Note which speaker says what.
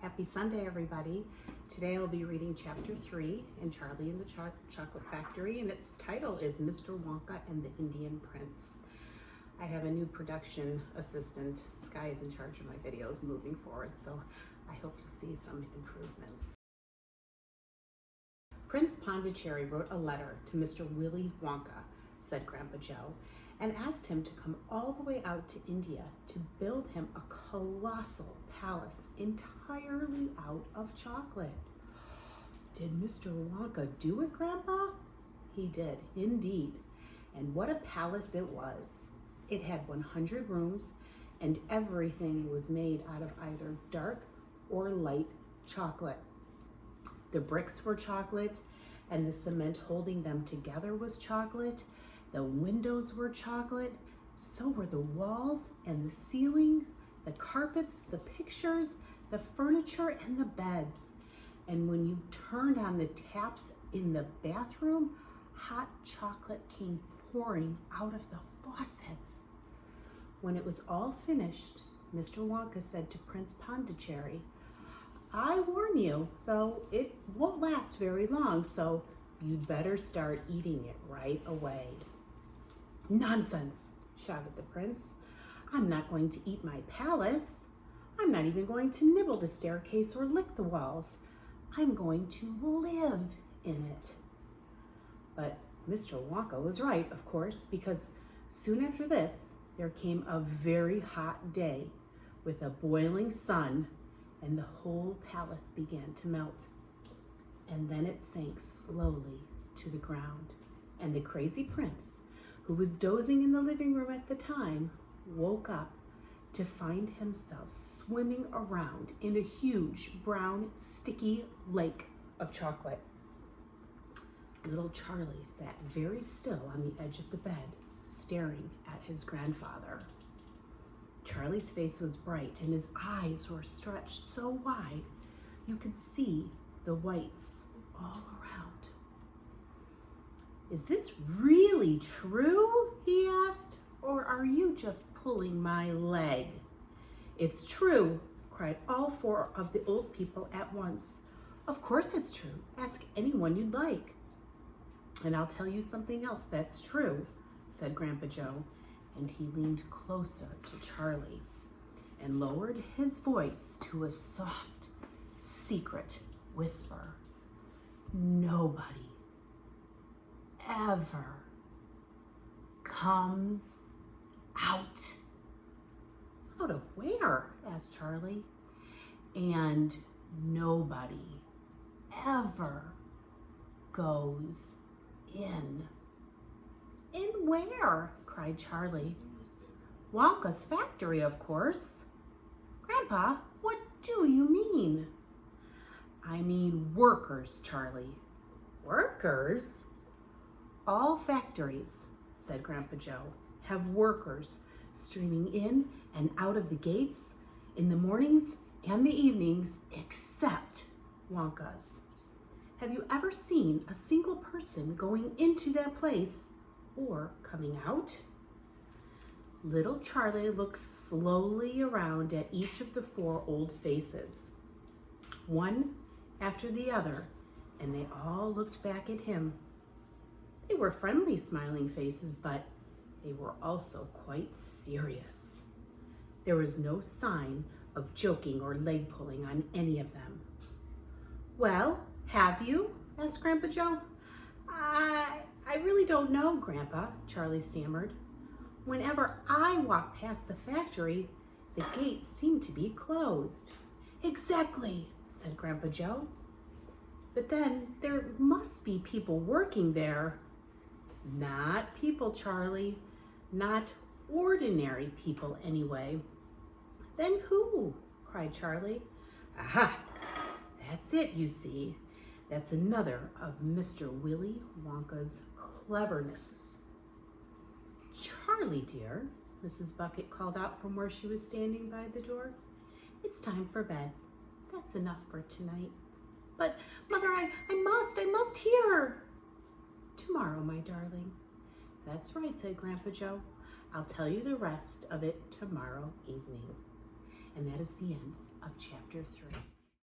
Speaker 1: Happy Sunday, everybody. Today I'll be reading chapter 3 in Charlie and the Chocolate Factory, and its title is Mr. Wonka and the Indian Prince. I have a new production assistant. Sky is in charge of my videos moving forward, so I hope you'll see some improvements. Prince Pondicherry wrote a letter to Mr. Willy Wonka, said Grandpa Joe, and asked him to come all the way out to India to build him a colossal palace entirely out of chocolate. Did Mr. Wonka do it, Grandpa? He did, indeed. And what a palace it was. It had 100 rooms, and everything was made out of either dark or light chocolate. The bricks were chocolate, and the cement holding them together was chocolate. The windows were chocolate, so were the walls and the ceilings, the carpets, the pictures, the furniture, and the beds. And when you turned on the taps in the bathroom, hot chocolate came pouring out of the faucets. When it was all finished, Mr. Wonka said to Prince Pondicherry, "I warn you, though, it won't last very long, so you'd better start eating it right away." "Nonsense," shouted the prince. "I'm not going to eat my palace. I'm not even going to nibble the staircase or lick the walls. I'm going to live in it." But Mr. Wonka was right, of course, because soon after this, there came a very hot day with a boiling sun, and the whole palace began to melt. And then it sank slowly to the ground, and the crazy prince, who was dozing in the living room at the time, woke up to find himself swimming around in a huge, brown, sticky lake of chocolate. Little Charlie sat very still on the edge of the bed, staring at his grandfather. Charlie's face was bright, and his eyes were stretched so wide you could see the whites all around. "Is this really true?" he asked, "or are you just pulling my leg?" "It's true," cried all four of the old people at once. "Of course it's true. Ask anyone you'd like." "And I'll tell you something else that's true," said Grandpa Joe, and he leaned closer to Charlie and lowered his voice to a soft, secret whisper. "Nobody ever comes out." "Out of where?" asked Charlie. "And nobody ever goes in." "In where?" cried Charlie. "Wonka's factory, of course." "Grandpa, what do you mean?" "I mean workers, Charlie." "Workers?" "All factories," said Grandpa Joe, "have workers streaming in and out of the gates in the mornings and the evenings, except Wonka's. Have you ever seen a single person going into that place or coming out?" Little Charlie looked slowly around at each of the four old faces, one after the other, and they all looked back at him. They were friendly, smiling faces, but they were also quite serious. There was no sign of joking or leg pulling on any of them. "Well, have you?" asked Grandpa Joe. I really don't know, Grandpa," Charlie stammered. "Whenever I walk past the factory, the gates seem to be closed." "Exactly," said Grandpa Joe. "But then there must be people working there." "Not people, Charlie. Not ordinary people, anyway." "Then who?" cried Charlie. "Aha! That's it, you see. That's another of Mr. Willy Wonka's clevernesses." "Charlie, dear," Mrs. Bucket called out from where she was standing by the door, "it's time for bed. That's enough for tonight." "But, Mother, I must hear." "Tomorrow, my darling." "That's right," said Grandpa Joe. "I'll tell you the rest of it tomorrow evening." And that is the end of chapter 3.